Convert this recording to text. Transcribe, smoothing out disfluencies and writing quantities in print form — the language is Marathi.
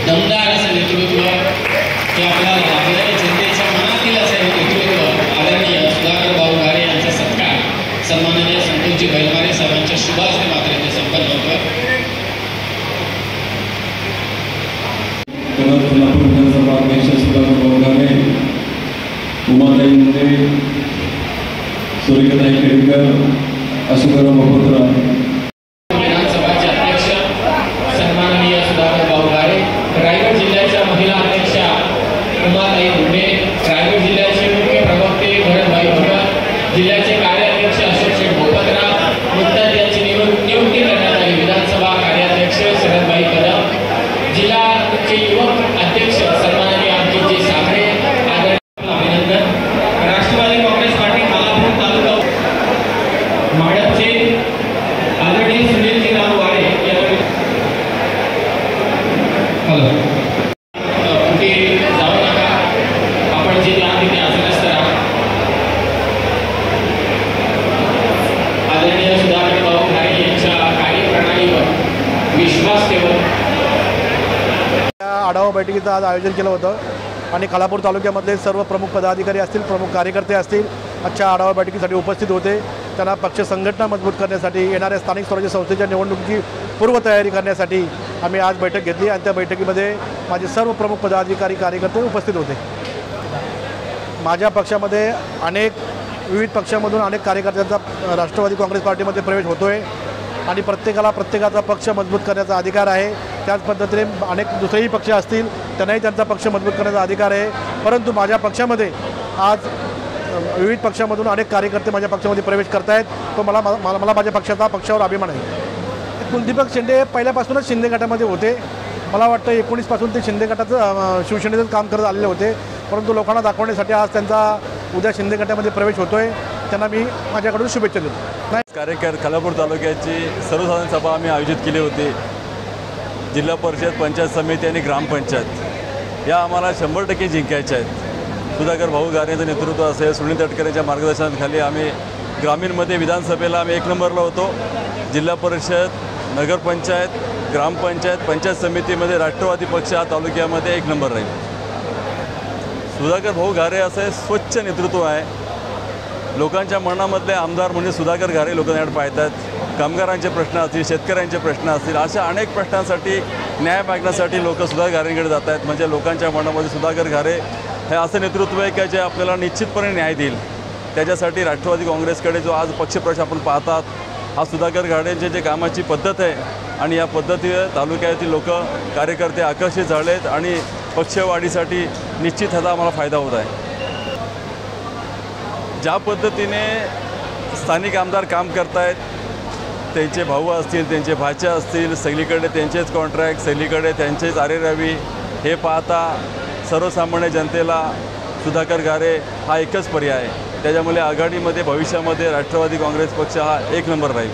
दमदार असं नेतृत्व ते आपल्या जनतेच्या मनातील असं नेतृत्व आदरणीय सुधाकर भाऊ घारे यांचा सत्कार सन्माननीय संतोषजी बैलमारे साहेबांच्या शुभास्ते मात्र इथे संपन्न होतो। कोल्हापूर विधानसभा अध्यक्ष सुधाकर भाऊ घारे, उमाताई मुंडे, सूर्यकांत खेडकर, अशोकराव महोत्रा, विधानसभाचे अध्यक्ष सन्माननीय सुधाकर भाऊ घारे, रायगड जिल्ह्याच्या महिला अध्यक्षा उमाताई मुंडे, रायगड जिल्ह्याचे मुख्य प्रवक्ते भरतभाई भगत, जिल्ह्याचे कार्याध्यक्ष अशोक शेठ भोपतराव, नुकताच यांची नियुक्ती करण्यात आली विधानसभा कार्याध्यक्ष शरदभाई कदम, जिल्ह्याचे युवक अध्यक्ष सन्माननीय अभिजित साखरे, अभिनंदन। राष्ट्रवादी काँग्रेस पार्टी कोल्हापूर तालुका माडपचे आदरणीय सुनीलजीराव वारे हॅलो कुठे जाऊ नका, आपण जे तिथे असल्यास करा। आदरणीय सुधाकर भाऊ घारे यांच्या कार्यप्रणालीवर विश्वास ठेवून आढावा बैठकीचं आज आयोजन केलं होतं आणि कोल्हापूर तालुक्यामधले सर्व प्रमुख पदाधिकारी असतील, प्रमुख कार्यकर्ते असतील, आजच्या आढावा बैठकीसाठी उपस्थित होते। त्यांना पक्ष संघटना मजबूत करण्यासाठी, येणाऱ्या स्थानिक स्वराज्य संस्थेच्या निवडणुकीची पूर्वतयारी करण्यासाठी आम्ही आज बैठक घेतली आणि त्या बैठकीमध्ये माझे सर्व प्रमुख पदाधिकारी कार्यकर्ते उपस्थित होते। माझ्या पक्षामध्ये विविध पक्षामधून अनेक कार्यकर्त्यांचा राष्ट्रवादी काँग्रेस पार्टीमध्ये प्रवेश होतो आहे आणि प्रत्येकाला प्रत्येकाचा पक्ष मजबूत करण्याचा अधिकार आहे। त्याच पद्धतीने अनेक दुसरेही पक्ष असतील, त्यांनाही त्यांचा पक्ष मजबूत करण्याचा अधिकार आहे। परंतु माझ्या पक्षामध्ये आज विविध पक्षामधून अनेक कार्यकर्ते माझ्या पक्षामध्ये प्रवेश करत आहेत, तो मला माझ्या पक्षाचा पक्षावर अभिमान आहे। कुलदीपक शेंडे पहिल्यापासूनच शिंदे गटामध्ये होते, मला वाटतं 19 पासून ते शिंदे गटाचं शिवसेनेचं काम करत आलेले होते, परंतु लोकांना दाखवण्यासाठी आज त्यांचा उद्या शिंदे गटामध्ये प्रवेश होतो आहे, त्यांना मी माझ्याकडून शुभेच्छा देतो। कोल्हापूर तालुक्याची सर्वसाधारण सभा आम्ही आयोजित केली होती। जिल्हा परिषद, पंचायत समिती आणि ग्रामपंचायत या आम्हाला 100% जिंकायच्या आहेत। सुधाकर भाऊ घारेंचं नेतृत्व असेल, सुनील तटकरेंच्या मार्गदर्शनाखाली आम्ही ग्रामीणमध्ये विधानसभेला आम्ही 1 नंबरला होतो। जिल्हा परिषद, नगरपंचायत, ग्रामपंचायत, पंचायत समितीमध्ये राष्ट्रवादी पक्ष हा तालुक्यामध्ये 1 नंबर राहील। सुधाकर भाऊ घारे असे स्वच्छ नेतृत्व आहे। लोकांच्या मनामधले आमदार म्हणजे सुधाकर घारे लोक त्याकडे पाहतात। कामगारांचे प्रश्न असतील, शेतकऱ्यांचे प्रश्न असतील, अशा अनेक प्रश्नांसाठी न्याय मागण्यासाठी लोक सुधाकर घारेंकडे जात आहेत। म्हणजे लोकांच्या मनामध्ये सुधाकर घारे हे असं नेतृत्व आहे की जे आपल्याला निश्चितपणे न्याय देईल। त्याच्यासाठी राष्ट्रवादी काँग्रेसकडे जो आज पक्षप्रवेश आपण पाहतात, हा सुधाकर घारेंचे जे कामाची पद्धत आहे आणि या पद्धतीवर तालुक्यातील लोक कार्यकर्ते आकर्षित झालेत आणि पक्षवाढीसाठी निश्चित ह्याचा आम्हाला फायदा होत आहे। ज्या पद्धतीने स्थानिक आमदार काम करत आहेत, त्यांचे भाऊ असतील, त्यांचे भाचे असतील, सगळीकडे त्यांचेच कॉन्ट्रॅक्ट, सगळीकडे त्यांचेच आरेरावी, हे पाहता सर्वसामान्य जनतेला सुधाकर घारे हा एकच पर्याय आहे। त्याच्यामुळे आघाडीमध्ये भविष्यामध्ये राष्ट्रवादी काँग्रेस पक्ष हा 1 नंबर राहील।